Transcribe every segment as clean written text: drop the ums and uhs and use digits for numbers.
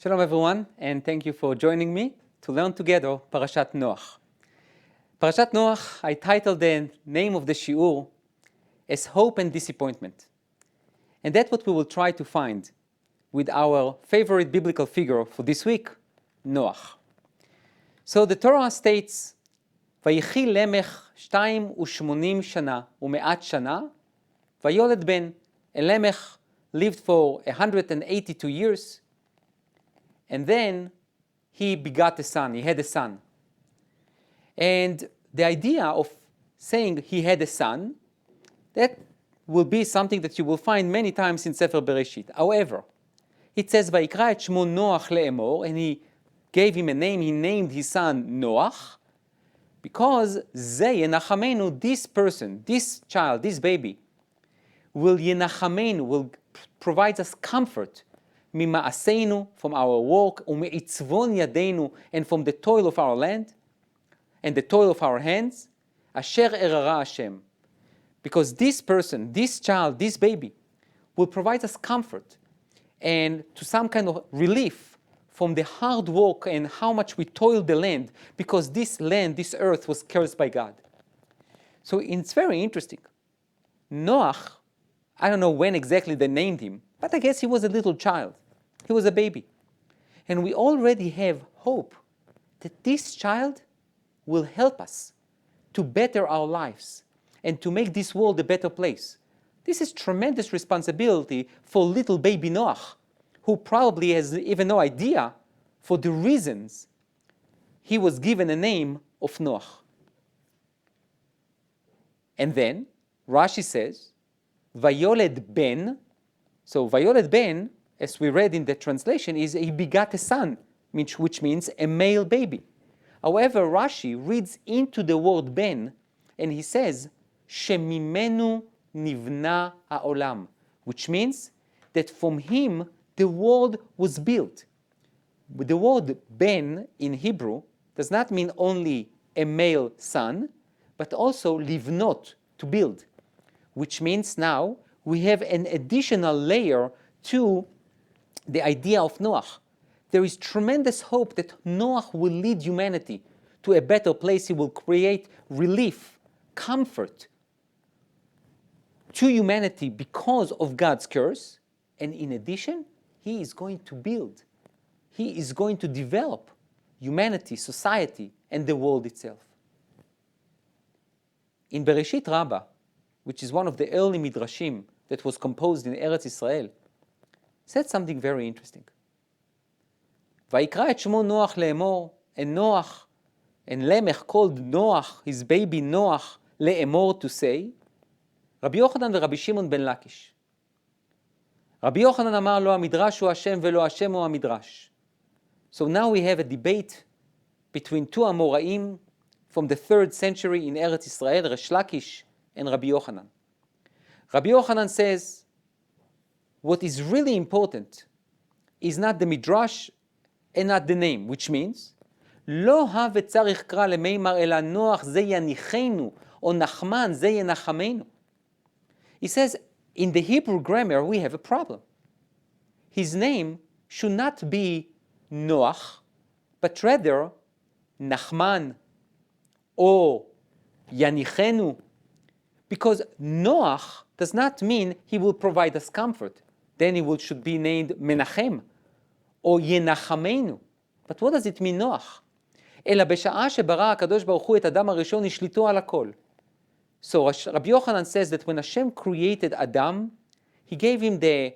Shalom everyone, and thank you for joining me to learn together Parashat Noach. Parashat Noach, I titled the name of the shiur as Hope and Disappointment. And that's what we will try to find with our favorite biblical figure for this week, Noach. So the Torah states, ויחי למך 82 שנה ומעט שנה, ויולד בן. And Lamech lived for 182 years, and then he begot a son, he had a son. And the idea of saying he had a son, that will be something that you will find many times in Sefer Bereshit. However, it says, ויקרא את שמו נוח לאמור, and he gave him a name, he named his son Noach, because זה ינחמנו, this person, this child, this baby, will yenachamenu, will provide us comfort, ממעשינו, from our work, ומעצבון ידינו, and from the toil of our land, and the toil of our hands, אשר אררה השם. Because this person, this child, this baby, will provide us comfort, and to some kind of relief from the hard work and how much we toil the land, because this land, this earth was cursed by God. So it's very interesting. Noach, I don't know when exactly they named him, but I guess he was a little child. He was a baby. And we already have hope that this child will help us to better our lives and to make this world a better place. This is tremendous responsibility for little baby Noach, who probably has even no idea for the reasons he was given a name of Noach. And then Rashi says, Vayoled Ben, so Vayoled Ben, as we read in the translation, is he begat a son, which means a male baby. However, Rashi reads into the word Ben, and he says, Shemimenu nivna ha'olam, which means that from him the world was built. The word Ben in Hebrew does not mean only a male son, but also livnot, to build. Which means now we have an additional layer to the idea of Noach. There is tremendous hope that Noach will lead humanity to a better place. He will create relief, comfort to humanity because of God's curse. And in addition, he is going to build. He is going to develop humanity, society, and the world itself. In Bereshit Rabbah, which is one of the early midrashim that was composed in Eretz Israel, said something very interesting. ויקרא את שמו נוח לאמור, and Noach, and Lamech called Noach, his baby Noach, לאמור to say, רבי יוחנן ורבי שמעון בן לקיש. רבי יוחנן אמר לו המדרש הוא השם ולא השם הוא המדרש. So now we have a debate between two Amoraim from the 3rd century in Eretz Israel, Resh Lakish and Rabbi Yochanan. Rabbi Yochanan says, what is really important is not the midrash and not the name, which means, לא הווה צריך קרא למימר אלא נוח זה יניחנו, או נחמן זה ינחמנו. He says, in the Hebrew grammar we have a problem. His name should not be Noach, but rather Nachman or Yanichenu, because Noach does not mean he will provide us comfort. Then he should be named Menachem or Yenachamenu. But what does it mean, Noach? אלא בשעה שברא הקדוש ברוך הוא את אדם הראשון השליטו על הכל. So Rabbi Yochanan says that when Hashem created Adam, he gave him the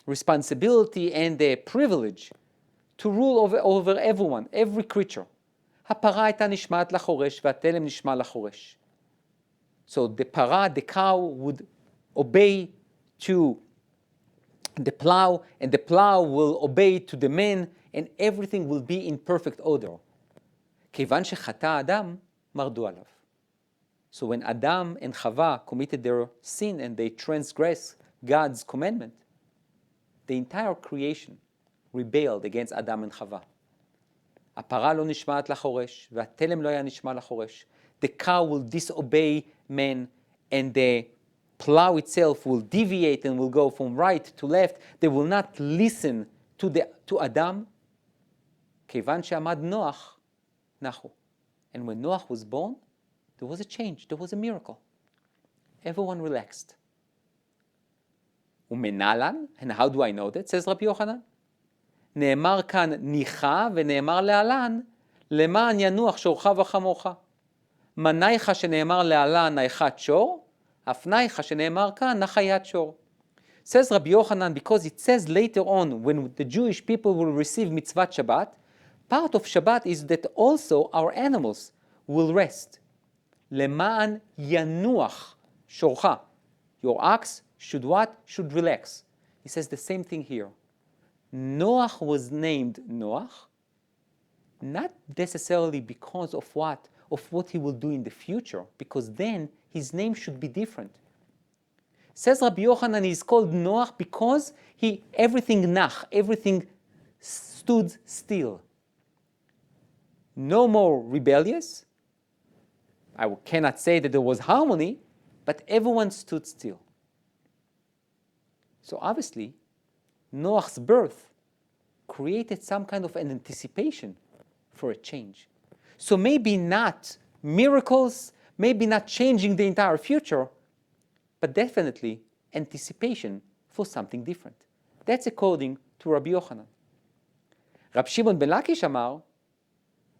responsibility and the privilege to rule over everyone, every creature. הפרה הייתה נשמעת לחורש והתלם נשמע לחורש. So the para, the cow, would obey to the plow, and the plow will obey to the man, and everything will be in perfect order. כיוון שחטא האדם, מרדו עליו. So when Adam and Chava committed their sin and they transgressed God's commandment, the entire creation rebelled against Adam and Chava. הפרה לא נשמעת לחורש, והתלם לא היה נשמע לחורש. The cow will disobey man, and the plow itself will deviate and will go from right to left. They will not listen to Adam, כיוון שעמד נוח, נחו. And when Noach was born, there was a change, there was a miracle. Everyone relaxed. ומנהלן, and how do I know that? says רבי יוחנן. נאמר כאן ניחה ונאמר להלן, למען ינוח שורך וחמורך. מנייך שנאמר להלן נייחת שור, הפנייך שנאמר כאן נחית שור. Says Rabbi Yochanan, because it says later on when the Jewish people will receive mitzvah Shabbat, part of Shabbat is that also our animals will rest. למען ינוח שורך. Your ox should what? Should relax. He says the same thing here. Noach was named Noach, not necessarily because of what? Of what he will do in the future, because then his name should be different. Says Rabbi Yochanan, he's called Noach because everything nach, everything stood still. No more rebellious. I cannot say that there was harmony, but everyone stood still. So obviously, Noach's birth created some kind of an anticipation for a change. So maybe not miracles, maybe not changing the entire future, but definitely anticipation for something different. That's according to Rabbi Yochanan. Rab Shimon ben Lakish אמר,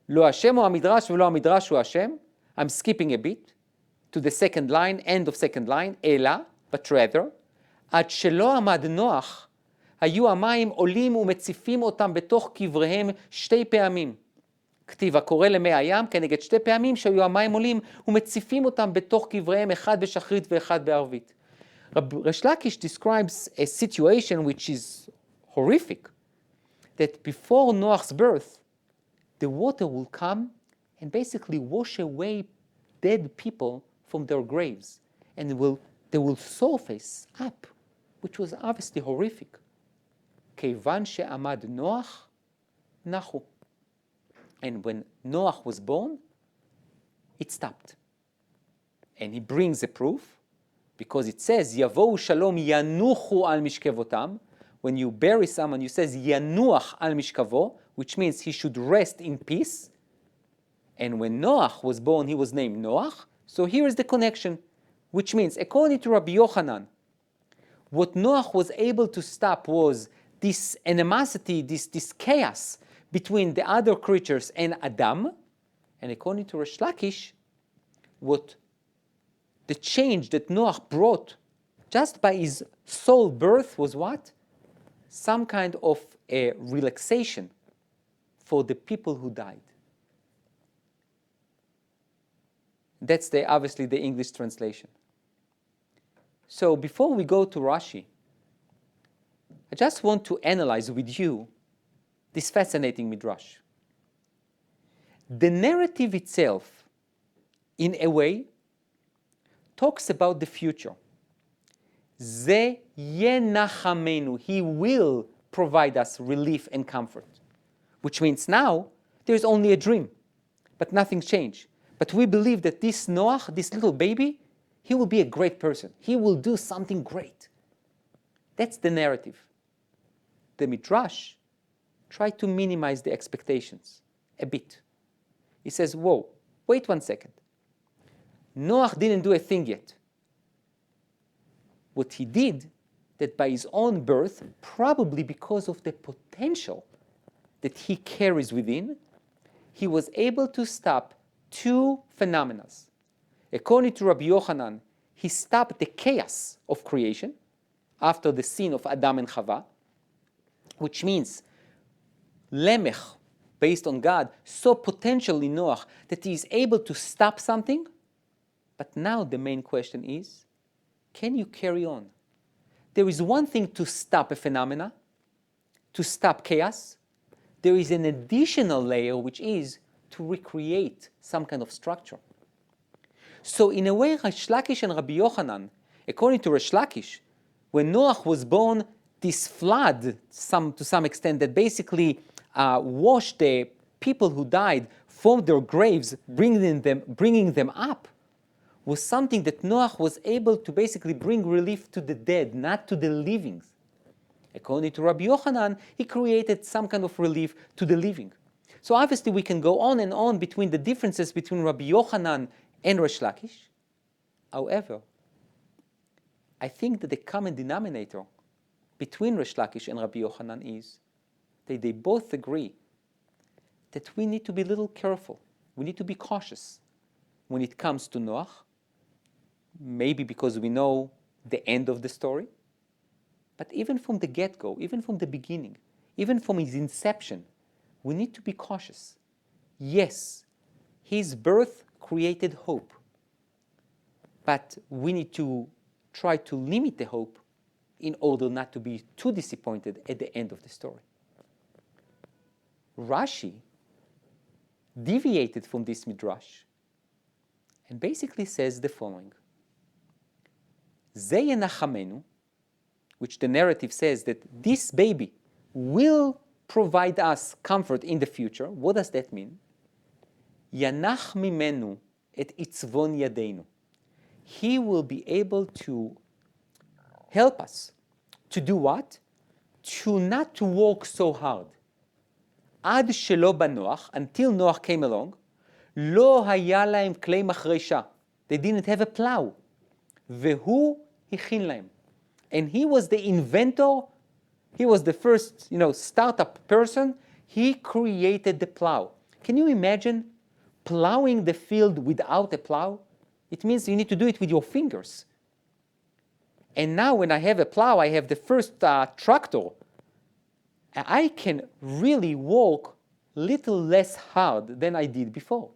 לא השם הוא המדרש ולא המדרש הוא השם. I'm skipping a bit to the second line, end of second line, אלא, but rather, עד שלא עמד נוח, היו המים עולים ומציפים אותם בתוך קבריהם שתי פעמים. כתיב הקורא למי הים כנגד שתי פעמים שהיו המים עולים ומציפים אותם בתוך קבריהם אחד בשחרית ואחד בערבית. Resh Lakish describes a situation which is horrific, that before Noach's birth, the water will come and basically wash away dead people from their graves, and they will surface up, which was obviously horrific. כיוון שעמד נוח, נחו. And when Noach was born, it stopped. And he brings a proof, because it says, יבואו שלום ינוחו על משכבותם. When you bury someone, you says, ינוח על משכבו, which means he should rest in peace. And when Noach was born, he was named Noach. So here is the connection, which means, according to Rabbi Yochanan, what Noach was able to stop was this animosity, this chaos between the other creatures and Adam. And according to Resh Lakish, what the change that Noach brought just by his soul birth was what? Some kind of a relaxation for the people who died. That's obviously the English translation. So before we go to Rashi, I just want to analyze with you this fascinating midrash. The narrative itself, in a way, talks about the future. Ze yenachamenu, he will provide us relief and comfort. Which means now, there's only a dream, but nothing's changed. But we believe that this Noach, this little baby, he will be a great person. He will do something great. That's the narrative. The midrash tried to minimize the expectations a bit. He says, whoa, wait 1 second. Noach didn't do a thing yet. What he did, that by his own birth, probably because of the potential that he carries within, he was able to stop two phenomena. According to Rabbi Yochanan, he stopped the chaos of creation after the sin of Adam and Chava, which means Lemech, based on God, saw potential in Noach that he is able to stop something. But now the main question is, can you carry on? There is one thing to stop a phenomena, to stop chaos. There is an additional layer, which is to recreate some kind of structure. So in a way, Resh Lakish and Rabbi Yochanan, according to Resh Lakish, when Noach was born, this flood, to some extent, that basically washed the people who died from their graves, bringing them up, was something that Noach was able to basically bring relief to the dead, not to the living. According to Rabbi Yochanan, he created some kind of relief to the living. So obviously we can go on and on between the differences between Rabbi Yochanan and Resh Lakish. However, I think that the common denominator between Resh Lakish and Rabbi Yochanan is that they both agree that we need to be a little careful. We need to be cautious when it comes to Noach, maybe because we know the end of the story, but even from the get-go, even from the beginning, even from his inception, we need to be cautious. Yes, his birth created hope, but we need to try to limit the hope in order not to be too disappointed at the end of the story. Rashi deviated from this midrash and basically says the following. Ze yenachamenu, which the narrative says that this baby will provide us comfort in the future. What does that mean? Yanach mimenu et itzvon yadeinu. He will be able to help us to do what? To not to work so hard. Ad shelo banoach, until Noach came along, lo haya lahem klei machresha. They didn't have a plow. Vehu hichin lahem. And he was the inventor. He was the first, startup person. He created the plow. Can you imagine plowing the field without a plow? It means you need to do it with your fingers. And now when I have a plow, I have the first tractor. I can really walk little less hard than I did before.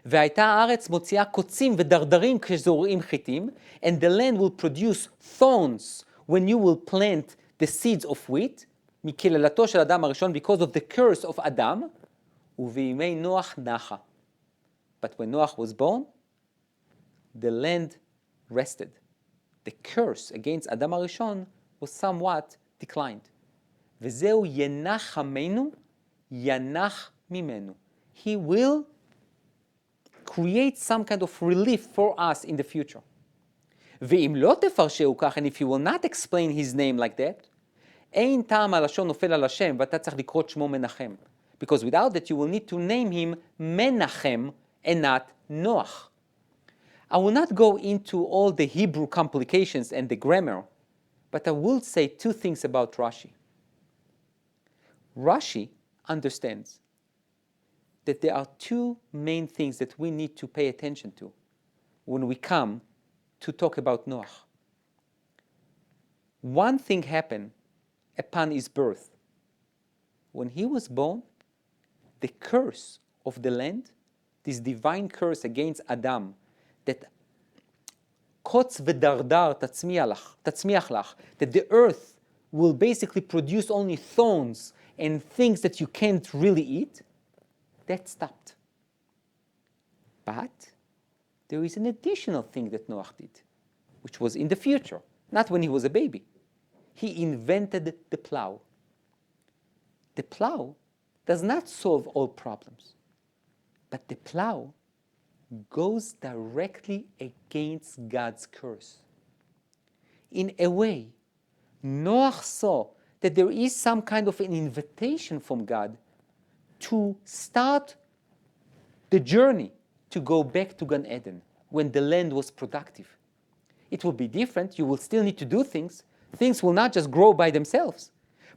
והייתה הארץ מוציאה קוצים ודרדרים כשזורעים חיטים, and the land will produce thorns when you will plant the seeds of wheat, מקללתו של אדם הראשון, because of the curse of Adam, ובימי נוח נחה. But when Noach was born, the land rested. The curse against Adam הראשון was somewhat declined. וזהו ינח עמנו, ינח ממנו. He will create some kind of relief for us in the future. ואם לא תפרשהו כך, and if you will not explain his name like that, אין טעם הלשון נופל על השם, ואתה צריך לקרוא את שמו מנחם. Because without that you will need to name him Menachem and not Noach. I will not go into all the Hebrew complications and the grammar, but I will say two things about Rashi. Rashi understands that there are two main things that we need to pay attention to when we come to talk about Noach. One thing happened upon his birth. When he was born, the curse of the land, this divine curse against Adam, that kotz v'dardar tatzmiach lach, that the earth will basically produce only thorns and things that you can't really eat, that stopped. But there is an additional thing that Noach did, which was in the future, not when he was a baby. He invented the plow. The plow does not solve all problems, but the plow goes directly against God's curse. In a way, Noach saw that there is some kind of an invitation from God to start the journey to go back to Gan Eden when the land was productive. It will be different. You will still need to do things. Things will not just grow by themselves.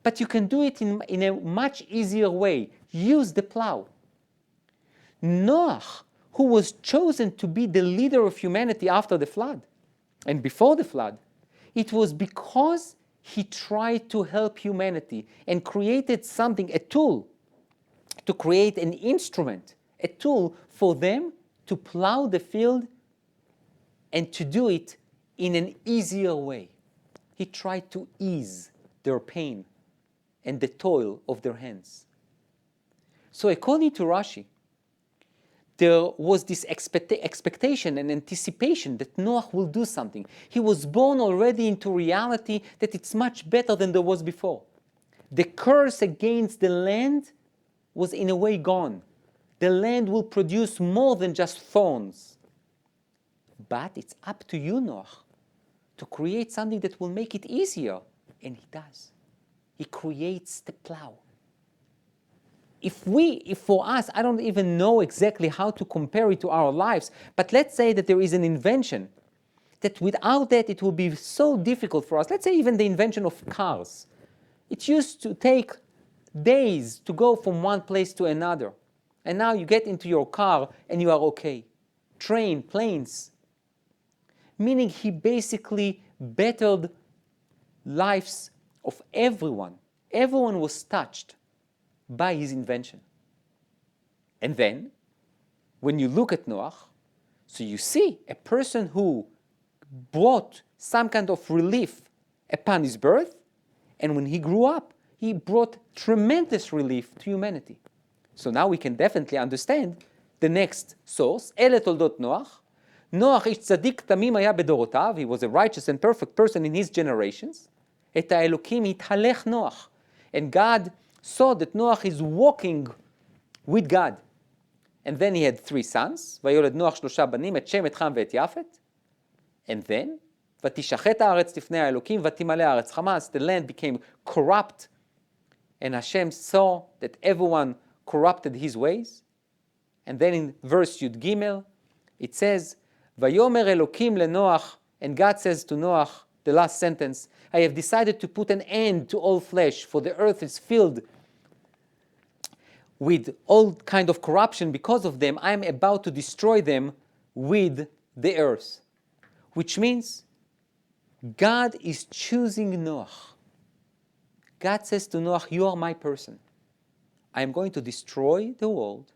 But you can do it in a much easier way. Use the plow. Noach, who was chosen to be the leader of humanity after the flood and before the flood, it was because he tried to help humanity and created something, a tool, to create an instrument, a tool for them to plow the field and to do it in an easier way. He tried to ease their pain and the toil of their hands. So according to Rashi, there was this expectation and anticipation that Noach will do something. He was born already into reality that it's much better than there was before. The curse against the land was in a way gone. The land will produce more than just thorns. But it's up to you, Noach, to create something that will make it easier. And he does. He creates the plow. if for us, I don't even know exactly how to compare it to our lives, but let's say that there is an invention that without that it will be so difficult for us. Let's say even the invention of cars. It used to take days to go from one place to another. And now you get into your car and you are okay. Train, planes. Meaning he basically bettered lives of everyone. Everyone was touched by his invention. And then, when you look at Noach, so you see a person who brought some kind of relief upon his birth, and when he grew up, he brought tremendous relief to humanity. So now we can definitely understand the next source, אלה תולדות נוח. נוח איש צדיק תמים היה בדורותיו, he was a righteous and perfect person in his generations. את האלוקים התהלך נוח. And God saw that Noach is walking with God. And then he had 3 sons, ויולד נוח 3 בנים, את שם, את חם ואת יפת. And then, ותשחט הארץ לפני האלוקים, ותמלא הארץ חמס. The land became corrupt, and Hashem saw that everyone corrupted his ways. And then in verse Yud Gimel, it says, ויאמר אלוקים לנוח, and God says to Noach, the last sentence, I have decided to put an end to all flesh, for the earth is filled with all kind of corruption because of them. I am about to destroy them with the earth. Which means God is choosing Noach. God says to Noach, you are my person. I am going to destroy the world.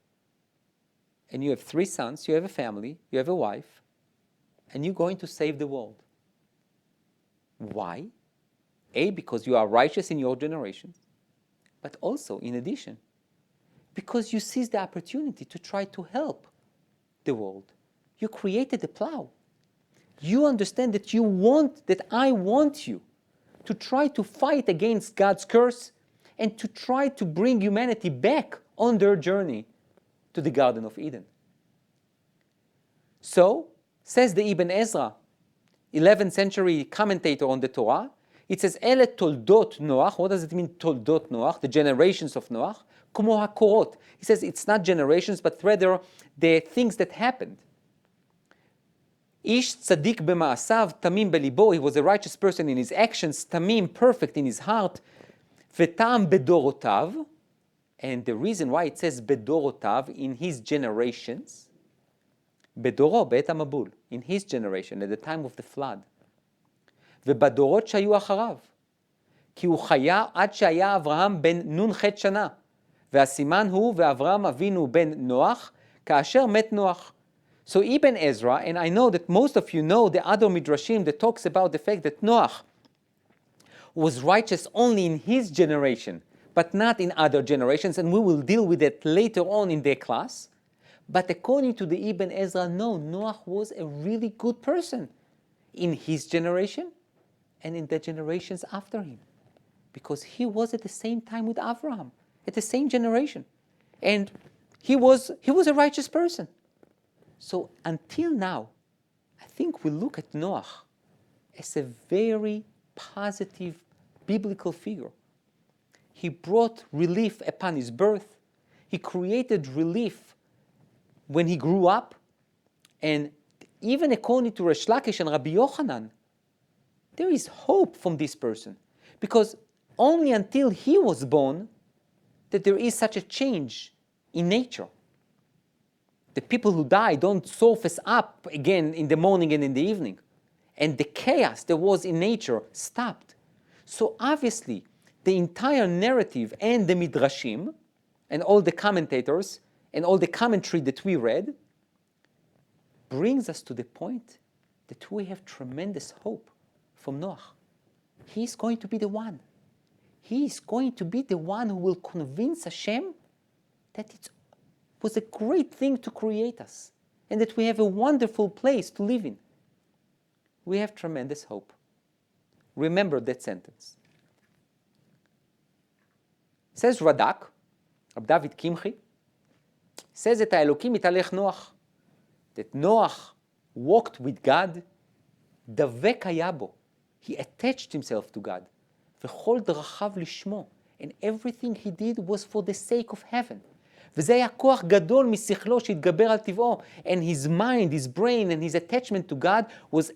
And you have 3 sons, you have a family, you have a wife, and you're going to save the world. Why? A, because you are righteous in your generation, but also, in addition, because you seized the opportunity to try to help the world. You created a plow. You understand that I want you to try to fight against God's curse and to try to bring humanity back on their journey to the Garden of Eden. So, says the Ibn Ezra, 11th century commentator on the Torah, it says, אלה תולדות נוח. What does it mean, תולדות נוח? The generations of Noach. כמו הקורות. He says it's not generations, but rather the things that happened. איש צדיק במעשיו, תמים בליבו. He was a righteous person in his actions, תמים, perfect in his heart. וטעם בדורותיו. And the reason why it says בדורותיו, in his generations, בדורו, בעת המבול, in his generation, at the time of the flood. ובדורות שהיו אחריו, כי הוא חיה עד שהיה אברהם בן נ"ח שנה, והסימן הוא ואברהם אבינו בן נוח, כאשר מת נוח. So Ibn Ezra, and I know that most of you know the other midrashim that talks about the fact that Noach was righteous only in his generation, but not in other generations, and we will deal with it later on in the class. But according to the Ibn Ezra, no, Noach was a really good person in his generation and in the generations after him, because he was at the same time with Abraham, at the same generation, and he was a righteous person. So until now, I think we look at Noach as a very positive biblical figure. He brought relief upon his birth. He created relief when he grew up. And even according to Resh Lakish and Rabbi Yochanan, there is hope from this person. Because only until he was born that there is such a change in nature. The people who die don't surface up again in the morning and in the evening. And the chaos there was in nature stopped. So obviously, the entire narrative and the midrashim and all the commentators and all the commentary that we read brings us to the point that we have tremendous hope from Noach. He's going to be the one. He is going to be the one who will convince Hashem that it was a great thing to create us and that we have a wonderful place to live in. We have tremendous hope. Remember that sentence. Says Radak, Rab David Kimchi, says that האלוקים התהלך נוח, that Noach walked with God, דבק היה בו, he attached himself to God, וכל דרכיו לשמו, and everything he did was for the sake of heaven. וזה היה כוח גדול משכלו שהתגבר על טבעו, and his mind, his brain, and his attachment to God was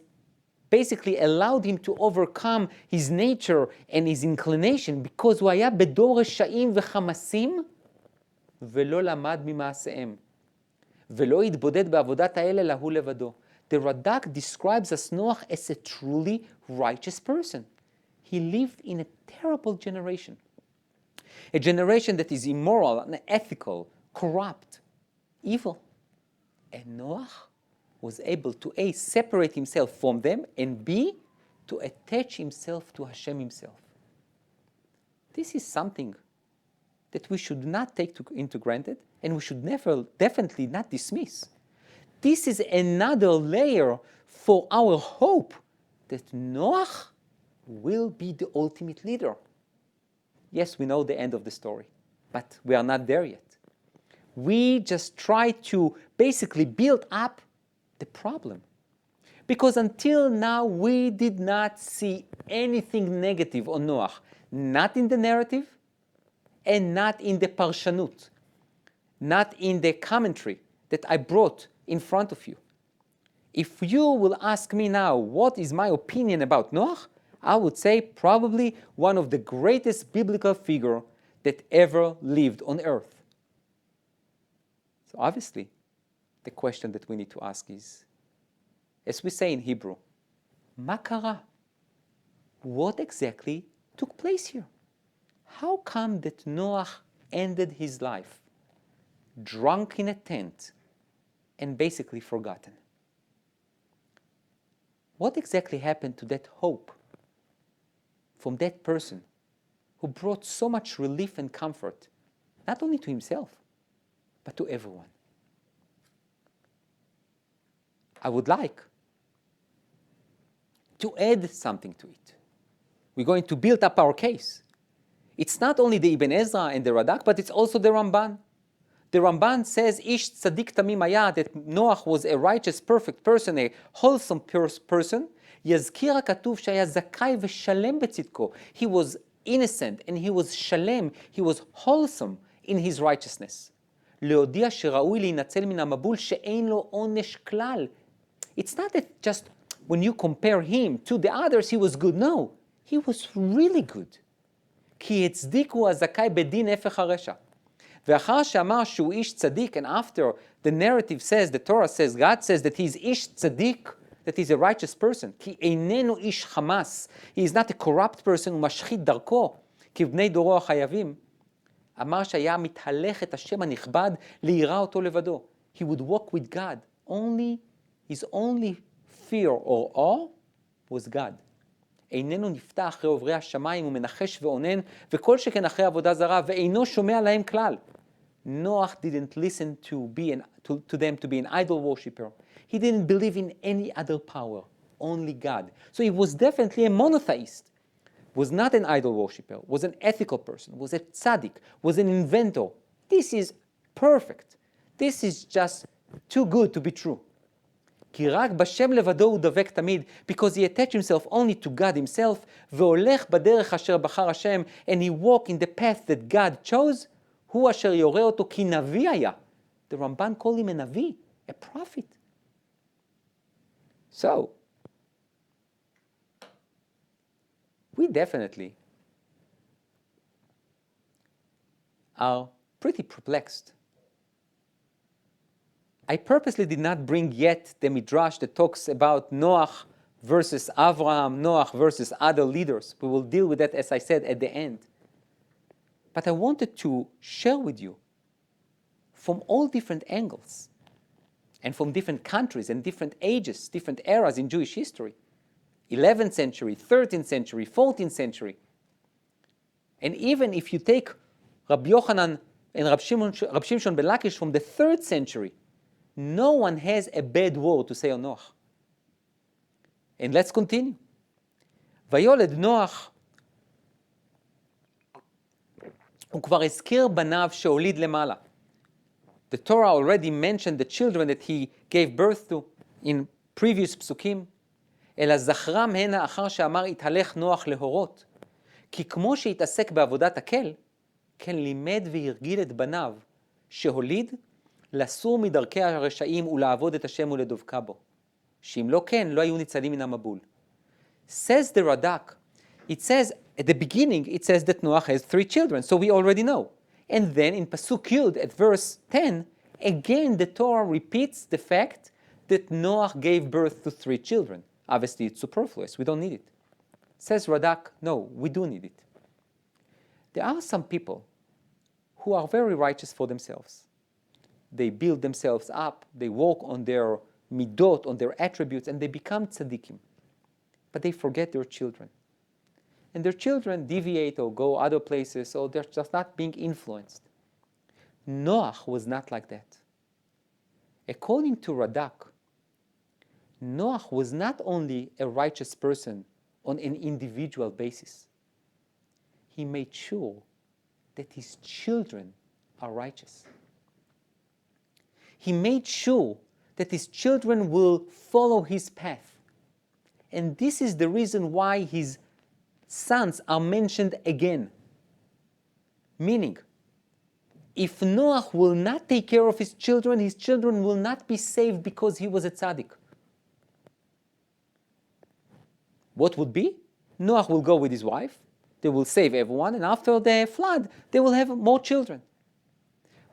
basically allowed him to overcome his nature and his inclination, because הוא היה בדור רשעים וחמסים, ולא למד ממעשיהם, ולא התבודד בעבודת האלה להוא לבדו. The Radak describes as Noach as a truly righteous person. He lived in a terrible generation. A generation that is immoral, unethical, corrupt, evil. And Noach was able to A, separate himself from them, and B, to attach himself to Hashem himself. This is something that we should not take into granted, and we should definitely not dismiss. This is another layer for our hope that Noach will be the ultimate leader. Yes, we know the end of the story, but we are not there yet. We just try to basically build up the problem. Because until now, we did not see anything negative on Noach, not in the narrative and not in the Parshanut, not in the commentary that I brought in front of you. If you will ask me now, what is my opinion about Noach? I would say probably one of the greatest biblical figures that ever lived on earth. So obviously, the question that we need to ask is, as we say in Hebrew, מה קרה? What exactly took place here? How come that Noach ended his life drunk in a tent and basically forgotten? What exactly happened to that hope from that person who brought so much relief and comfort, not only to himself, but to everyone? I would like to add something to it. We're going to build up our case. It's not only the Ibn Ezra and the Radak, but it's also the Ramban. The Ramban says, Ish tzaddik tamim haya, that Noach was a righteous, perfect person, a wholesome person. יזכיר הכתוב שהיה זכאי ושלם בצדקו. He was innocent and he was shalem, he was wholesome in his righteousness. להודיע שראוי להינצל מן המבול שאין לו עונש כלל. It's not that just when you compare him to the others he was good. No, he was really good. כי הצדיקו הזכאי בדין הפך הרשע. ואחר שאמר שהוא איש צדיק, and after the narrative says, the Torah says, God says that he's איש צדיק, that he's a righteous person. כי איננו איש חמאס. He is not a corrupt person, הוא משחית דרכו, כבני דורו החייבים. אמר שהיה מתהלך את השם הנכבד ליראה אותו לבדו. He would walk with God. His only fear or awe was God. איננו נפתח אחרי עוברי השמיים ומנחש ועונן, וכל שכן אחרי עבודה זרה, ואינו שומע להם כלל. Noach didn't listen to them to be an idol worshiper. He didn't believe in any other power, only God. So he was definitely a monotheist. Was not an idol worshiper, was an ethical person, was a tzaddik, was an inventor. This is perfect. This is just too good to be true. כי רק בשם לבדו הוא דבק תמיד, because he attached himself only to God himself, והולך בדרך אשר בחר השם, and he walked in the path that God chose, הוא אשר יורה אותו כי נביא היה. The Ramban called him a נביא, a prophet. So, we definitely are pretty perplexed. I purposely did not bring yet the midrash that talks about Noach versus Avraham, Noach versus other leaders. We will deal with that, as I said, at the end. But I wanted to share with you from all different angles and from different countries and different ages, different eras in Jewish history. 11th century, 13th century, 14th century. And even if you take Rabbi Yochanan and Rabbi Shimshon ben Lakish from the 3rd century, no one has a bad word to say on Noach. And let's continue. ויולד נוח, הוא כבר הזכיר בניו שהוליד למעלה. The Torah already mentioned the children that he gave birth to in previous פסוקים. אלא זכרם הנה אחר שאמר יתהלך נוח להורות. כי כמו שהתעסק בעבודת הקל, כן לימד והרגיל את בניו, שהוליד לסור מדרכי הרשעים ולעבוד את השם ולדבקה בו. שאם לא כן, לא היו ניצלים מן המבול. Says the Radak, it says, at the beginning, it says that Noach has 3 children, so we already know. And then in Pasuk Yud, at verse 10, again the Torah repeats the fact that Noach gave birth to 3 children. Obviously, it's superfluous. We don't need it. Says Radak, no, we do need it. There are some people who are very righteous for themselves. They build themselves up, they work on their midot, on their attributes, and they become tzaddikim. But they forget their children. And their children deviate or go other places, or they're just not being influenced. Noach was not like that. According to Radak, Noach was not only a righteous person on an individual basis. He made sure that his children are righteous. He made sure that his children will follow his path. And this is the reason why his sons are mentioned again. Meaning, if Noach will not take care of his children will not be saved because he was a tzaddik. What would be? Noach will go with his wife, they will save everyone, and after the flood, they will have more children.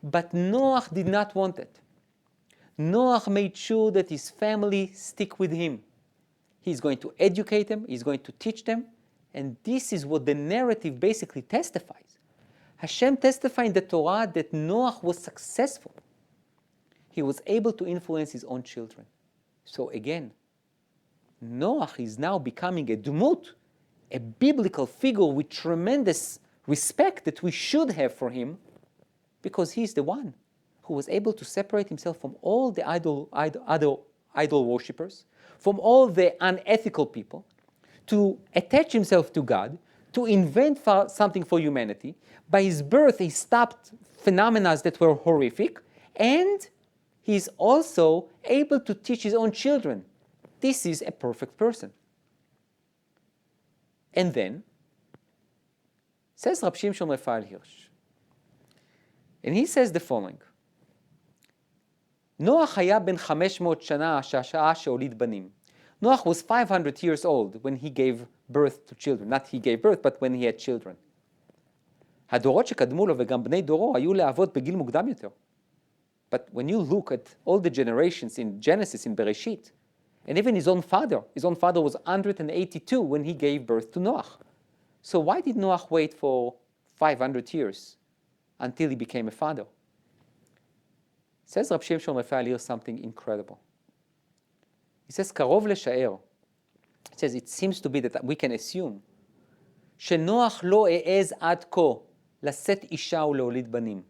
But Noach did not want it. Noach made sure that his family stick with him. He's going to educate them, he's going to teach them, and this is what the narrative basically testifies. Hashem testified in the Torah that Noach was successful. He was able to influence his own children. So again, Noach is now becoming a dumut, a biblical figure with tremendous respect that we should have for him, because he's the one who was able to separate himself from all the idol worshippers, from all the unethical people, to attach himself to God, to invent something for humanity. By his birth, he stopped phenomena that were horrific, and he's also able to teach his own children. This is a perfect person. And then, says Rab Shimshon Raphael Hirsch, and he says the following, Noach היה בן 500 שנה השעה שהוליד בנים. Noach was 500 years old when he gave birth to children. Not he gave birth, but when he had children. הדורות שקדמו לו וגם בני דורו היו לאבות בגיל מוקדם יותר. But when you look at all the generations in Genesis, in Bereshit, and even his own father was 182 when he gave birth to Noach. So why did Noach wait for 500 years until he became a father? Says Rab Shimshon Raphael here something incredible. He says, קרוב לשער. It says, it seems to be that we can assume שנוח לא העז עד כה לשאת אישה ולהוליד בנים.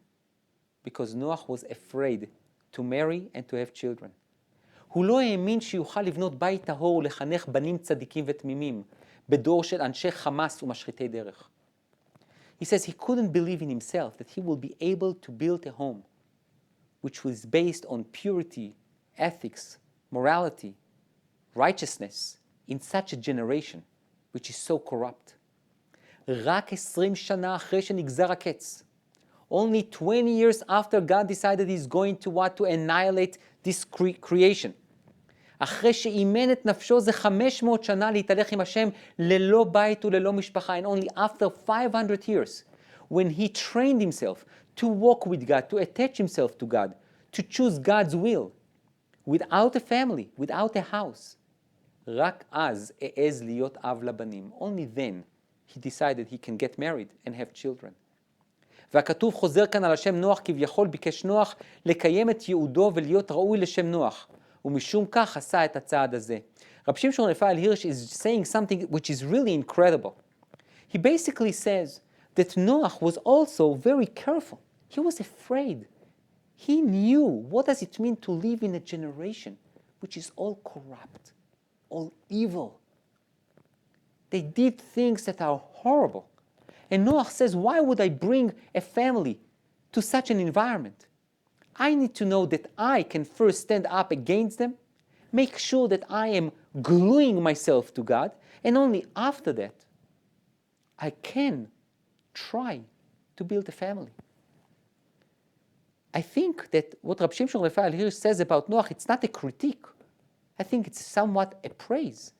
Because Noach was afraid to marry and to have children. הוא לא האמין שיוכל לבנות בית טהור ולחנך בנים צדיקים ותמימים בדור של אנשי חמאס ומשחיתי דרך. He says he couldn't believe in himself that he will be able to build a home which was based on purity, ethics, morality, righteousness in such a generation which is so corrupt. רק 20 שנה אחרי שנגזר הקץ. Only 20 years after God decided he's going to annihilate this creation. אחרי שאימן את נפשו זה 500 שנה להתהלך עם השם ללא בית וללא משפחה. And only after 500 years, when he trained himself to walk with God, to attach himself to God, to choose God's will, without a family, without a house, רק אז העז להיות אב לבנים. Only then he decided he can get married and have children. והכתוב חוזר כאן על השם נוח, כביכול ביקש נוח לקיים את ייעודו ולהיות ראוי לשם נוח. ומשום כך עשה את הצעד הזה. רב שמשון רפאל הירש is saying something which is really incredible. He basically says that Noach was also very careful. He was afraid. He knew what does it mean to live in a generation which is all corrupt, all evil. They did things that are horrible. And Noach says, why would I bring a family to such an environment? I need to know that I can first stand up against them, make sure that I am gluing myself to God, and only after that, I can try to build a family. I think that what Rabbi Shimshon Raphael here says about Noach, it's not a critique. I think it's somewhat a praise.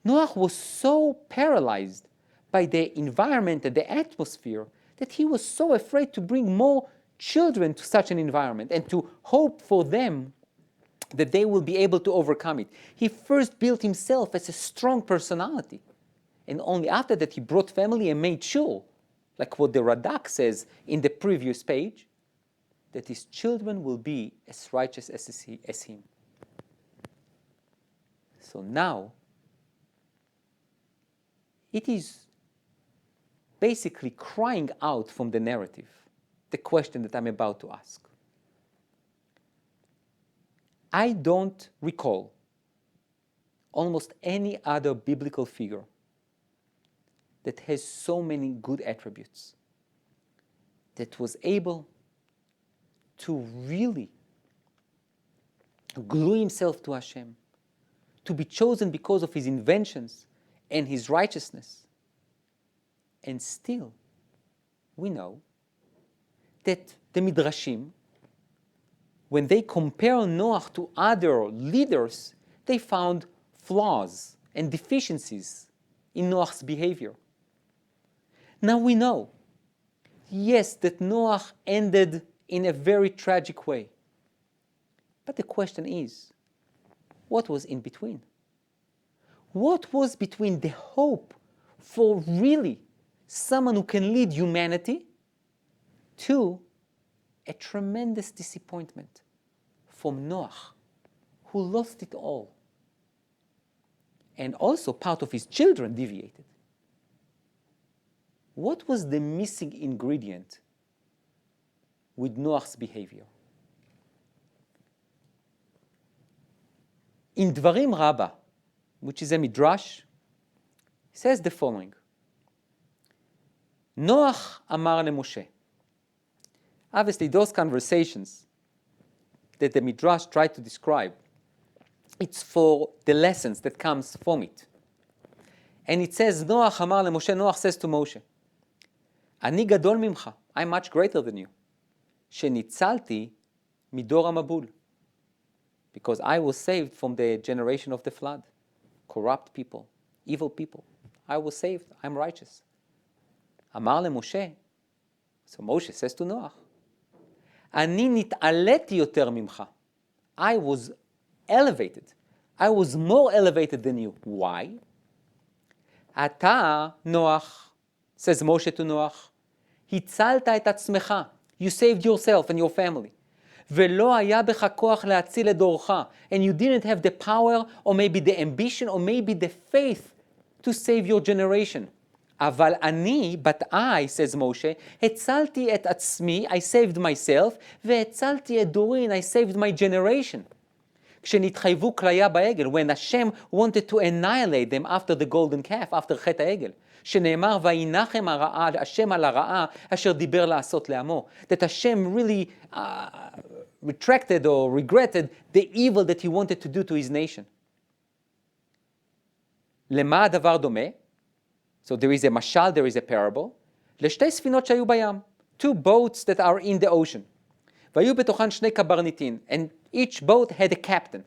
Noach was so paralyzed by the environment and the atmosphere that he was so afraid to bring more children to such an environment and to hope for them that they will be able to overcome it. He first built himself as a strong personality. And only after that he brought family and made sure, like what the Radak says in the previous page, that his children will be as righteous as him. So now, it is basically crying out from the narrative, the question that I'm about to ask. I don't recall almost any other biblical figure that has so many good attributes, that was able to really glue himself to Hashem, to be chosen because of his inventions and his righteousness. And still, we know that the Midrashim, when they compare Noach to other leaders, they found flaws and deficiencies in Noach's behavior. Now we know, yes, that Noach ended in a very tragic way. But the question is, what was in between? What was between the hope for really someone who can lead humanity to a tremendous disappointment from Noach, who lost it all? And also part of his children deviated. What was the missing ingredient with Noach's behavior? In Dvarim Rabbah, which is a midrash, says the following: Noach amar leMoshe. Obviously, those conversations that the midrash tried to describe, it's for the lessons that comes from it. And it says, Noach amar leMoshe, Noach says to Moshe, Ani gadol mimcha, I'm much greater than you. Shenitzalti midor hamabul, because I was saved from the generation of the flood. Corrupt people, evil people. I was saved, I'm righteous. Amar leMoshe, so Moshe says to Noach, Ani nit'aleti yoter mimcha, I was elevated. I was more elevated than you. Why? Ata, Noach, says Moshe to Noach, הצלת את עצמך. You saved yourself and your family. ולא היה בך כוח להציל את דורך. And you didn't have the power, or maybe the ambition, or maybe the faith to save your generation. אבל אני, but I, says Moshe, הצלתי את עצמי, I saved myself, והצלתי את דורי, and I saved my generation. כשנתחייבו כליה בעגל, when Hashem wanted to annihilate them after the golden calf, after חטא העגל, שנאמר, וינחם השם על הרעה אשר דיבר לעשות לעמו, that Hashem really retracted or regretted the evil that he wanted to do to his nation. למה הדבר דומה? So there is a משל, there is a parable. לשתי ספינות שהיו בים, two boats that are in the ocean. והיו בתוכן שני קברניטים, and each boat had a captain.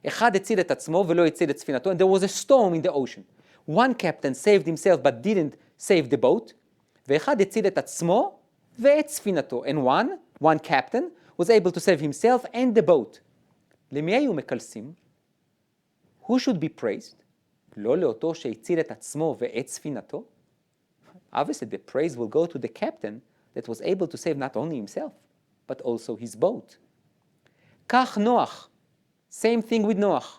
אחד הציל את עצמו ולא הציל את ספינתו, and there was a storm in the ocean. One captain saved himself but didn't save the boat, ואחד הציל את עצמו ואת ספינתו, and one captain was able to save himself and the boat. למי היו מקלסים? Who should be praised? לא לאותו שהציל את עצמו ואת ספינתו? Obviously the praise will go to the captain that was able to save not only himself, but also his boat. כך נוח, same thing with Noach.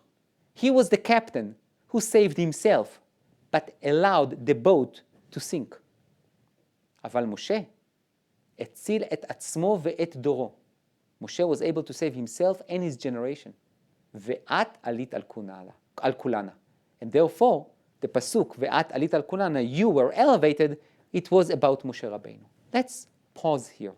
He was the captain who saved himself, but allowed the boat to sink. אבל משה הציל את עצמו ואת דורו. Moshe was able to save himself and his generation. ואת עלית על כולנה. And therefore, the pasuk, ואת עלית על כולנה, you were elevated, it was about Moshe Rabbeinu. Let's pause here.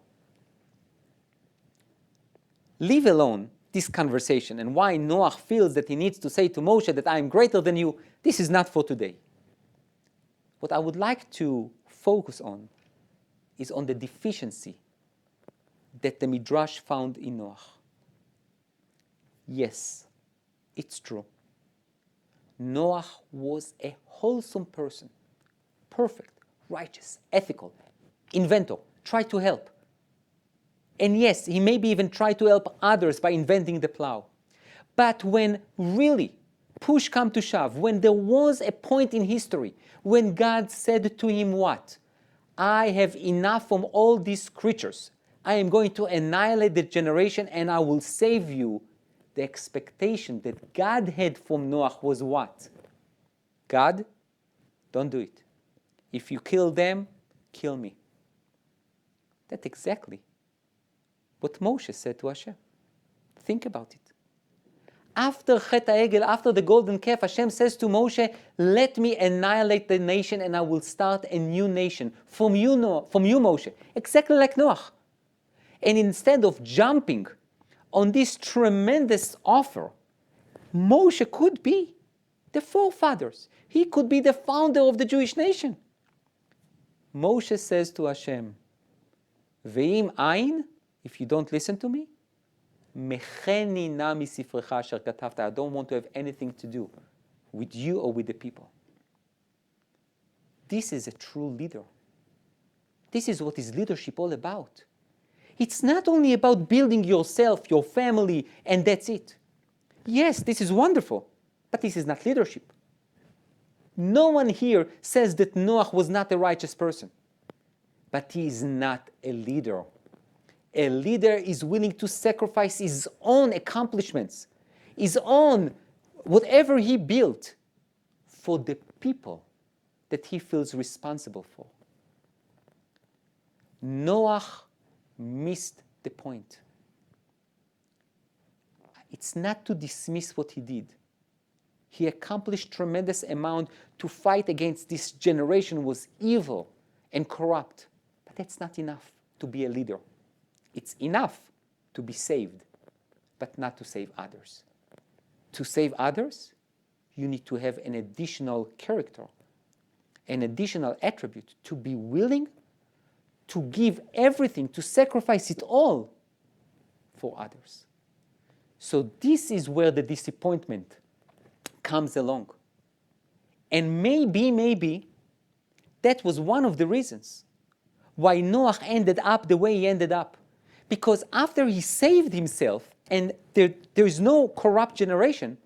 Leave alone this conversation and why Noach feels that he needs to say to Moshe that I am greater than you. This is not for today. what I would like to focus on is on the deficiency that the Midrash found in Noach. Yes, it's true. Noach was a wholesome person, perfect, righteous, ethical, inventor, tried to help. And yes, he maybe even tried to help others by inventing the plow. But when really push come to shove, when there was a point in history when God said to him what? I have enough from all these creatures. I am going to annihilate the generation and I will save you. The expectation that God had from Noach was what? God, don't do it. If you kill them, kill me. That's exactly what Moshe said to Hashem. Think about it. After Chet HaEgel, after the golden calf, Hashem says to Moshe, let me annihilate the nation and I will start a new nation from you, Moshe. Exactly like Noach. And instead of jumping on this tremendous offer, Moshe could be the forefathers. He could be the founder of the Jewish nation. Moshe says to Hashem, Ve'im ayin, if you don't listen to me, mecheni na misifrecha asher katavta. I don't want to have anything to do with you or with the people. This is a true leader. This is what is leadership all about. It's not only about building yourself, your family, and that's it. Yes, this is wonderful, but this is not leadership. No one here says that Noach was not a righteous person, but he is not a leader. A leader is willing to sacrifice his own accomplishments, his own, whatever he built, for the people that he feels responsible for. Noach missed the point. It's not to dismiss what he did. He accomplished tremendous amount to fight against this generation was evil and corrupt. But that's not enough to be a leader. It's enough to be saved, but not to save others. To save others, you need to have an additional character, an additional attribute, to be willing to give everything, to sacrifice it all for others. So this is where the disappointment comes along. And maybe, that was one of the reasons why Noach ended up the way he ended up. Because after he saved himself, and there is no corrupt generation,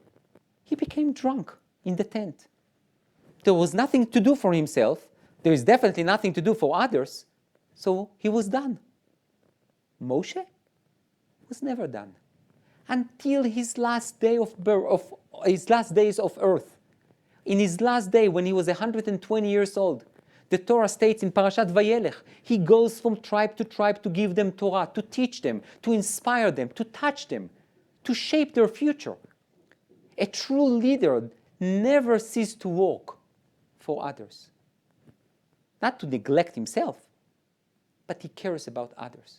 he became drunk in the tent. There was nothing to do for himself. There is definitely nothing to do for others. So he was done. Moshe was never done until his last day his last days of earth. In his last day, when he was 120 years old, the Torah states in Parashat Vayelech, he goes from tribe to tribe to give them Torah, to teach them, to inspire them, to touch them, to shape their future. A true leader never ceases to work for others. Not to neglect himself, but he cares about others.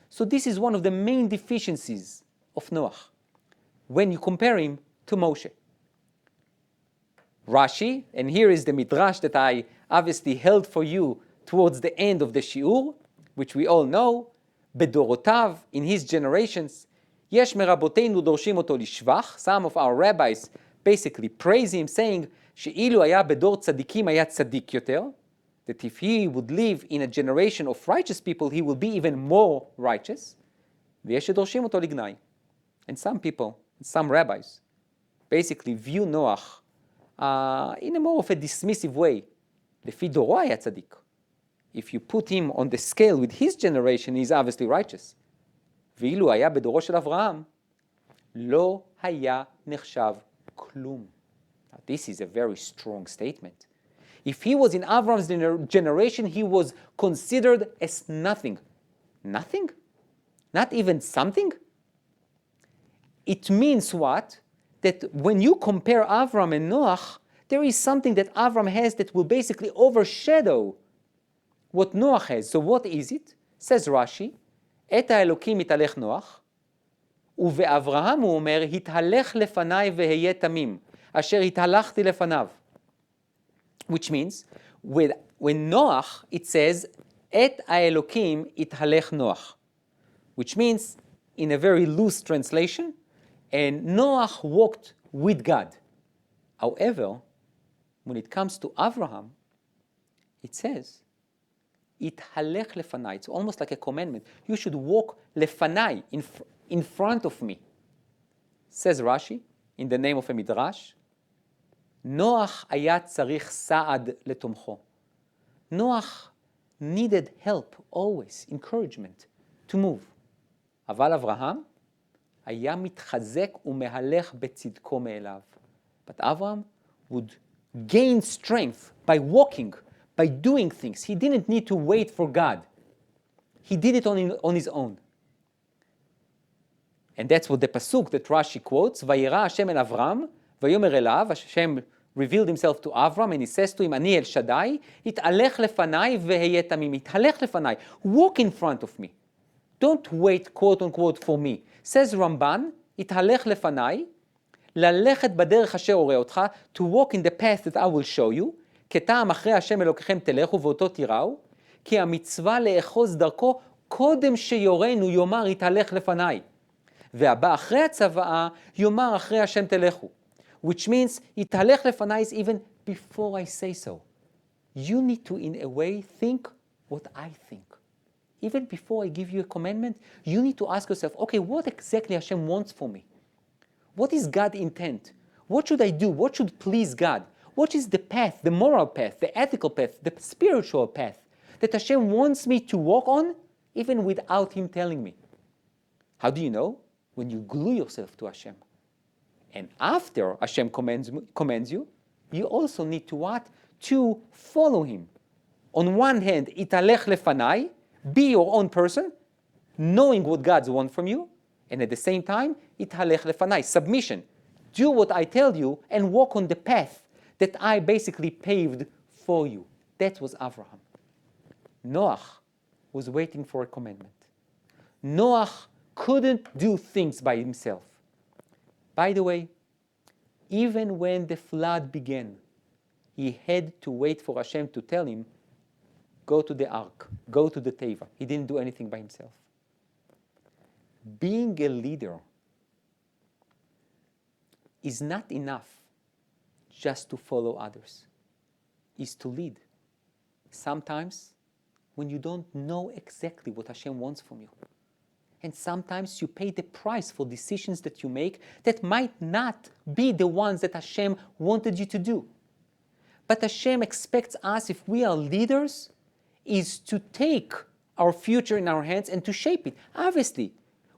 So this is one of the main deficiencies of Noach when you compare him to Moshe. Rashi, and here is the Midrash that I obviously held for you towards the end of the Shiur, which we all know, Bedorotav, in his generations, Yesh meraboteinu dorshim oto lishvach. Some of our rabbis basically praise him, saying, She'ilu haya bedor tzadikim haya tzadik yoter, that if he would live in a generation of righteous people, he will be even more righteous. V'yesh dorshim oto lignai. And some people, some rabbis, basically view Noach in a more of a dismissive way. Lefi doro haya tzadik. If you put him on the scale with his generation, he's obviously righteous. ואילו היה בדורו של אברהם, לא היה נחשב כלום. Now, this is a very strong statement. If he was in Avram's generation, he was considered as nothing. Nothing? Not even something? It means what? That when you compare Avram and Noach, there is something that Avram has that will basically overshadow what Noach has. So what is it? Says Rashi, את האלוקים התהלך נוח, ובאברהם הוא אומר, התהלך לפניי והיה תמים, אשר התהלכתי לפניו. Which means, When Noach, it says, Et האלוקים התהלך Noach, which means, in a very loose translation, and Noach walked with God. However, when it comes to Abraham, it says, התהלך לפניי. It's almost like a commandment. You should walk לפניי, in front of me. Says Rashi, in the name of a midrash, Noach היה צריך סעד לתומכו. Noach needed help, always, encouragement, to move. אבל אברהם היה מתחזק ומהלך בצדקו מאליו. But Abraham would gain strength by walking, by doing things. He didn't need to wait for God. He did it on his own. And that's what the pasuk that Rashi quotes, וירא השם אל אברהם, ויאמר אליו, Hashem revealed himself to Avram, and he says to him, אני אל שדי, התהלך לפניי והיה תמים. התהלך לפניי. Walk in front of me. Don't wait, quote unquote, for me. Says Ramban, התהלך לפניי, ללכת בדרך אשר אורא אותך, to walk in the path that I will show you, כטעם אחרי השם אלוקיכם תלכו ואותו תיראו, כי המצווה לאחוז דרכו, קודם שיורנו יאמר התהלך לפניי. והבא אחרי הצוואה, יאמר אחרי השם תלכו. Which means, התהלך לפניי is even before I say so. You need to, in a way, think what I think. Even before I give you a commandment, you need to ask yourself, okay, what exactly Hashem wants for me? What is God's intent? What should I do? What should please God? What is the path, the moral path, the ethical path, the spiritual path that Hashem wants me to walk on, even without Him telling me? How do you know? When you glue yourself to Hashem. And after Hashem commands you, you also need to what? To follow Him. On one hand, italech lefanai, be your own person, knowing what God wants from you, and at the same time, italech lefanai, submission. Do what I tell you and walk on the path that I basically paved for you. That was Abraham. Noach was waiting for a commandment. Noach couldn't do things by himself. By the way, even when the flood began, he had to wait for Hashem to tell him, go to the ark, go to the teva. He didn't do anything by himself. Being a leader is not enough just to follow others. It's to lead. Sometimes when you don't know exactly what Hashem wants from you. And sometimes you pay the price for decisions that you make that might not be the ones that Hashem wanted you to do. But Hashem expects us, if we are leaders, is to take our future in our hands and to shape it. Obviously,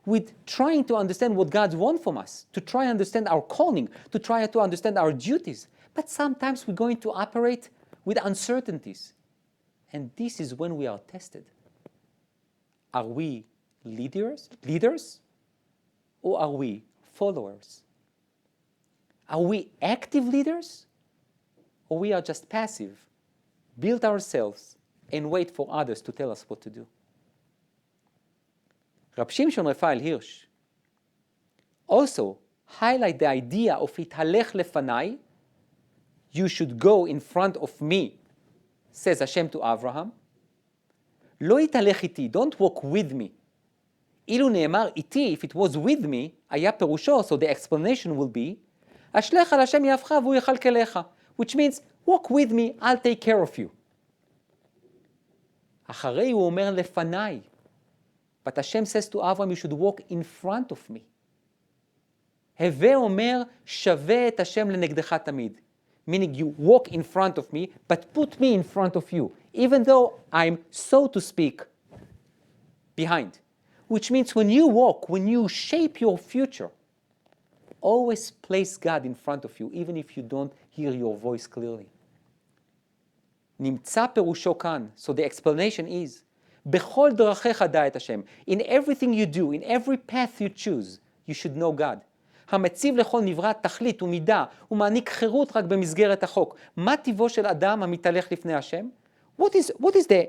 with trying to understand what God wants from us, to try and understand our calling, to try to understand our duties. But sometimes we're going to operate with uncertainties. And this is when we are tested. Are we leaders, or are we followers? Are we active leaders, or we are just passive, build ourselves, and wait for others to tell us what to do? Rabbi Shimshon Raphael Hirsch also highlight the idea of ithalech lefanai, you should go in front of me, says Hashem to Abraham. Lo ithalech iti, don't walk with me. אילו נאמר איתי, if it was with me, היה פירושו, so the explanation will be, אשלך על השם יהבך והוא יכלכלך, which means, walk with me, I'll take care of you. אחרי הוא אומר לפניי, but Hashem says to Avram, you should walk in front of me. הווה אומר, שווה את השם לנגדך תמיד. Meaning you walk in front of me, but put me in front of you, even though I'm, so to speak, behind. Which means when you walk, when you shape your future, always place God in front of you, even if you don't hear your voice clearly. נמצא פירושו כאן, so the explanation is, בכל דרכיך דע את השם. In everything you do, in every path you choose, you should know God. המציב לכל נברא תכלית ומידה, ומעניק חירות רק במסגרת החוק. מה טיבו של אדם המתהלך לפני השם? What is the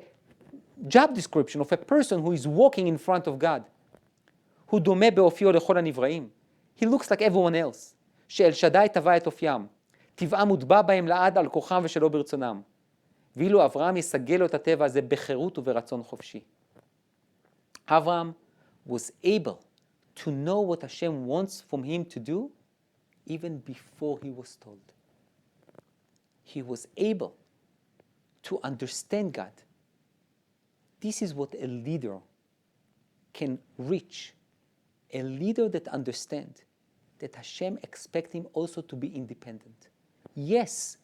job description of a person who is walking in front of God? הוא דומה באופיו לכל הנבראים. He looks like everyone else. שאל שדי טבע את אופיים. טבעה מוטבע בהם לעד על כוחם ושלא ברצונם. ואילו אברהם יסגל לו את הטבע הזה בחירות וברצון חופשי. Abraham was able to know what Hashem wants from him to do even before he was told. He was able to understand God. This is what a leader can reach. A leader that understands that Hashem expects him also to be independent. Yes,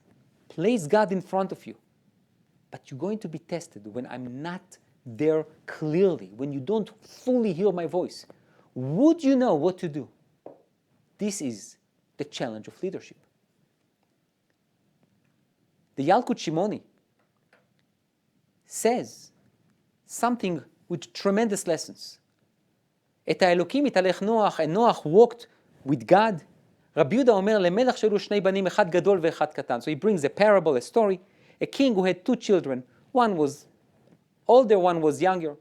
place God in front of you, but you're going to be tested when I'm not there clearly, when you don't fully hear my voice. Would you know what to do? This is the challenge of leadership. The Yalkut Shimoni says something with tremendous lessons. את האלוקים התהלך נוח, and Noach walked with God. רבי יהודה אומר, למלך שהיו שני בנים, אחד גדול ואחד קטן. So he brings a parable, a story. A king who had two children, one was older, one was younger.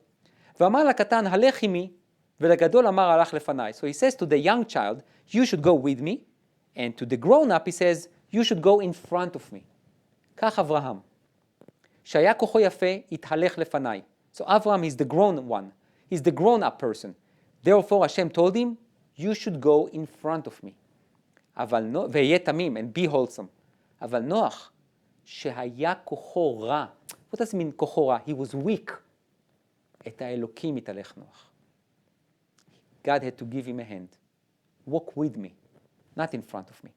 ואמר לקטן, הלך עמי, ולגדול אמר, הלך לפניי. So he says to the young child, you should go with me, and to the grown up he says, you should go in front of me. כך אברהם. שהיה כוחו יפה, התהלך לפניי. So Abraham is the grown one. He's the grown up person. Therefore Hashem told him, you should go in front of me. ויהיה תמים, and be wholesome. אבל נוח, שהיה כוחו רע. What does it mean כוחו רע? He was weak. את האלוקים התהלך נוח. God had to give him a hand. Walk with me, not in front of me.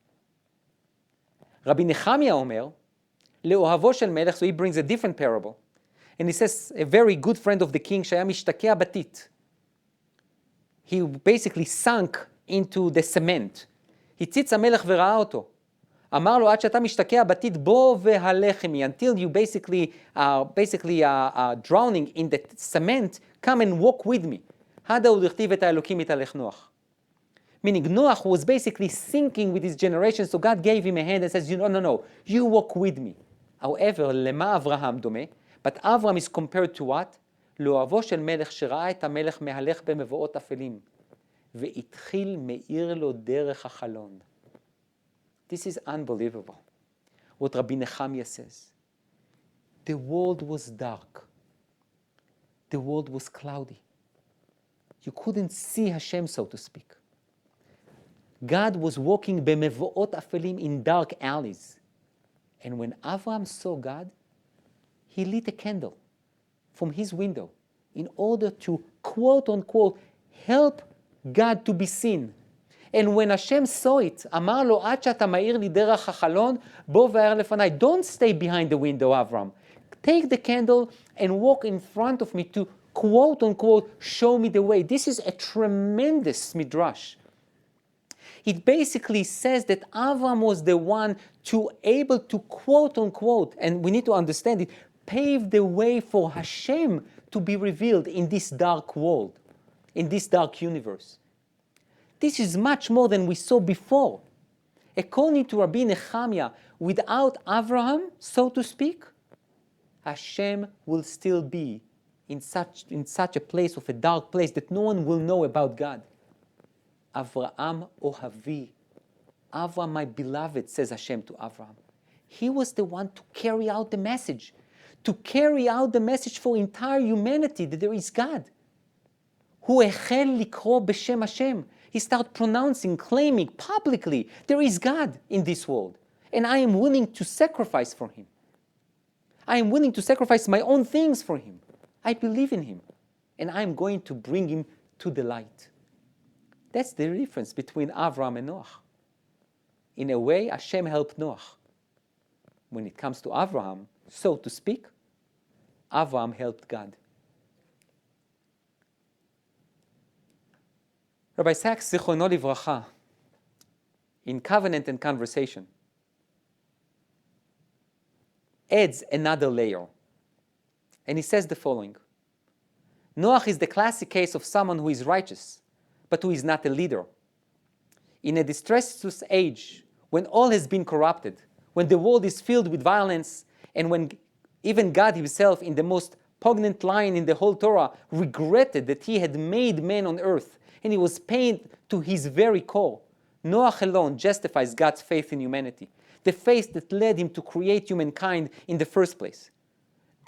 רבי נחמיה אומר, לאוהבו של מלך, so he brings a different parable. And he says, a very good friend of the king, שהיה משתקע בטיט. He basically sunk into the cement. הציץ המלך וראה אותו. אמר לו, עד שאתה משתקע בטיט, בוא והלך עמי. Until you basically drowning in the cement, come and walk with me. הדה הוא דכתיב את האלוקים יתהלך נוח. Meaning Noach was basically sinking with his generation, so God gave him a hand and says, no, you walk with me. However, למה אברהם דומה? But Abraham is compared to what? לאוהבו של מלך שראה את המלך מהלך במבואות אפלים, והתחיל מאיר לו דרך החלון. This is unbelievable. What Rabbi Nehemiah says. The world was dark. The world was cloudy. You couldn't see Hashem, so to speak. God was walking במבואות אפלים in dark alleys. And when Abraham saw God, he lit a candle from his window in order to, quote unquote, help God to be seen. And when Hashem saw it, אמר לו, עד שאתה מאיר לי דרך החלון, בוא והאר לפניי. Don't stay behind the window, Avram. Take the candle and walk in front of me to, quote unquote, show me the way. This is a tremendous midrash. It basically says that Avram was the one to able to, quote unquote, and we need to understand it, pave the way for Hashem to be revealed in this dark world, in this dark universe. This is much more than we saw before. According to Rabbi Nehemiah, without Abraham, so to speak, Hashem will still be in such a place of a dark place that no one will know about God. Avraham Ohavi, Avraham my beloved, says Hashem to Avraham. He was the one to carry out the message, for entire humanity that there is God. הוא החל לקרוא בשם Hashem. He started pronouncing, claiming publicly, there is God in this world. And I am willing to sacrifice for Him. I am willing to sacrifice my own things for Him. I believe in Him. And I am going to bring Him to the light. That's the difference between Avram and Noach. In a way, Hashem helped Noach. When it comes to Avraham, so to speak, Avram helped God. Rabbi Sachs, Zichrono Livracha, in Covenant and Conversation, adds another layer. And he says the following. Noach is the classic case of someone who is righteous, but who is not a leader. In a distressed age, when all has been corrupted, when the world is filled with violence, and when even God Himself, in the most poignant line in the whole Torah, regretted that He had made man on earth, and He was pained to his very core, Noach alone justifies God's faith in humanity, the faith that led Him to create humankind in the first place.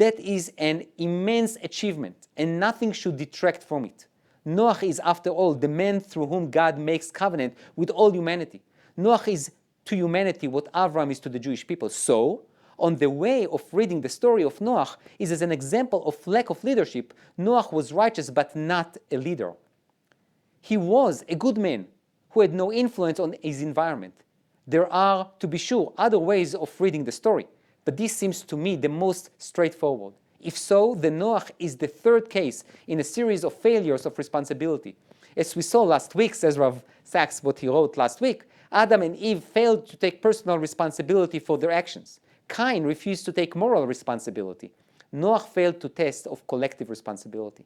that is an immense achievement, and nothing should detract from it. Noach is, after all, the man through whom God makes covenant with all humanity. Noach is to humanity what Avram is to the Jewish people. So, on the way of reading the story of Noach is as an example of lack of leadership. Noach was righteous but not a leader. He was a good man who had no influence on his environment. There are, to be sure, other ways of reading the story, but this seems to me the most straightforward. If so, then Noach is the third case in a series of failures of responsibility. As we saw last week, says Rav Sachs, what he wrote last week, Adam and Eve failed to take personal responsibility for their actions. Cain refused to take moral responsibility. Noach failed to test of collective responsibility.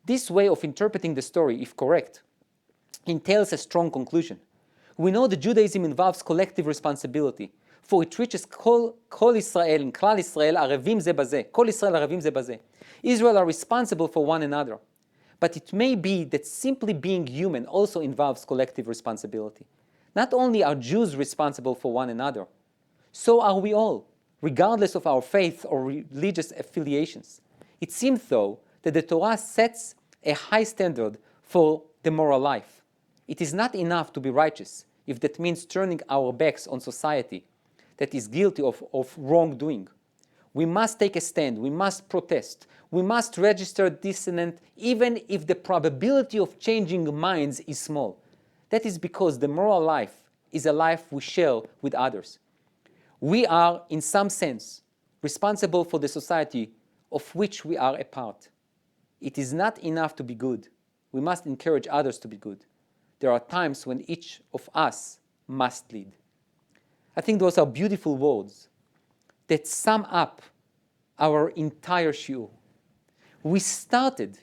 This way of interpreting the story, if correct, entails a strong conclusion. We know that Judaism involves collective responsibility, for it reaches Kol Israel and Klal Israel arevim ze bazeh. Kol Israel arevim ze bazeh. Israel are responsible for one another. But it may be that simply being human also involves collective responsibility. Not only are Jews responsible for one another, so are we all, regardless of our faith or religious affiliations. It seems, though, that the Torah sets a high standard for the moral life. It is not enough to be righteous if that means turning our backs on society that is guilty of wrongdoing. We must take a stand, we must protest, we must register dissent even if the probability of changing minds is small. That is because the moral life is a life we share with others. We are, in some sense, responsible for the society of which we are a part. It is not enough to be good. We must encourage others to be good. There are times when each of us must lead. I think those are beautiful words that sum up our entire shiur. We started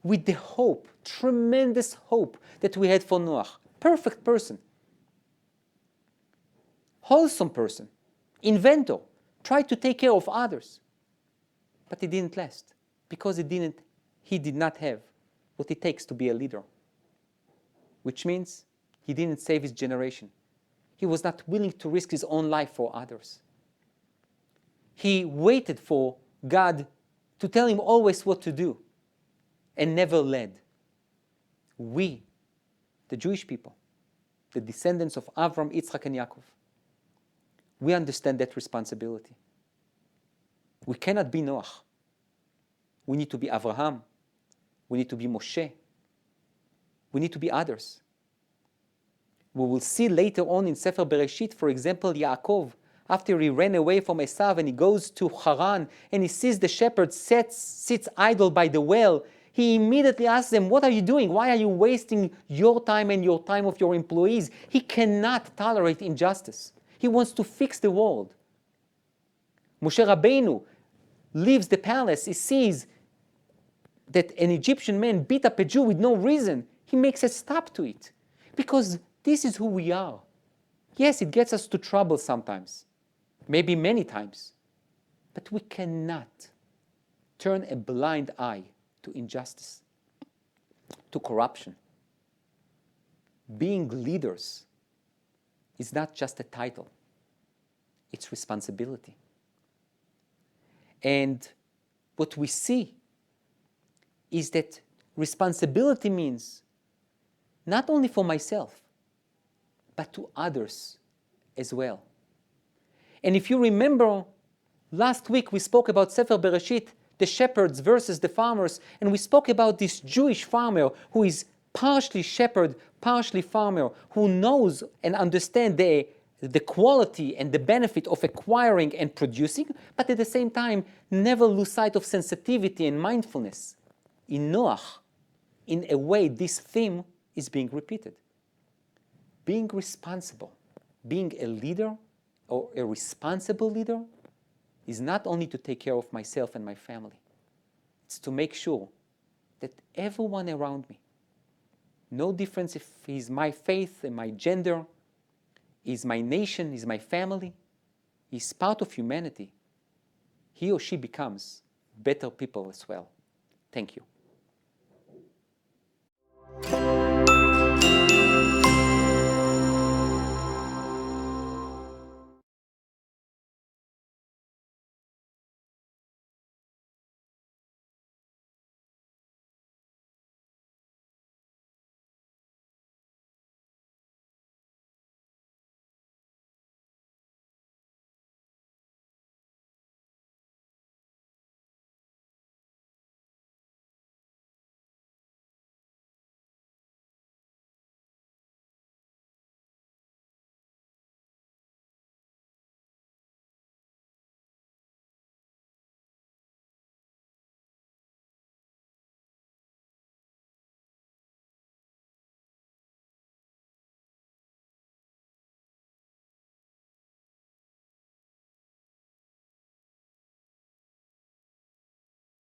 with the hope, tremendous hope that we had for Noach. Perfect person, wholesome person, inventor, tried to take care of others. But it didn't last because he did not have what it takes to be a leader, which means he didn't save his generation. He was not willing to risk his own life for others. He waited for God to tell him always what to do and never led. We, the Jewish people, the descendants of Avram, Yitzchak, and Yaakov, we understand that responsibility. We cannot be Noach. We need to be Avraham. We need to be Moshe. We need to be others. We will see later on in Sefer Bereshit, for example, Yaakov, after he ran away from Esav and he goes to Haran and he sees the shepherd sits idle by the well, he immediately asks them, what are you doing? Why are you wasting your time and your time of your employees? He cannot tolerate injustice. He wants to fix the world. Moshe Rabbeinu leaves the palace. He sees that an Egyptian man beat up a Jew with no reason. He makes a stop to it because this is who we are. Yes, it gets us to trouble sometimes, maybe many times, but we cannot turn a blind eye to injustice, to corruption. Being leaders is not just a title, it's responsibility. And what we see is that responsibility means not only for myself, but to others as well. And if you remember, last week we spoke about Sefer Bereshit, the shepherds versus the farmers, and we spoke about this Jewish farmer who is partially shepherd, partially farmer, who knows and understands the quality and the benefit of acquiring and producing, but at the same time never lose sight of sensitivity and mindfulness. In Noach, in a way, this theme is being repeated. Being responsible, being a leader or a responsible leader is not only to take care of myself and my family. It's to make sure that everyone around me, no difference if he's my faith and my gender, is my nation, is my family, is part of humanity, he or she becomes better people as well. Thank you.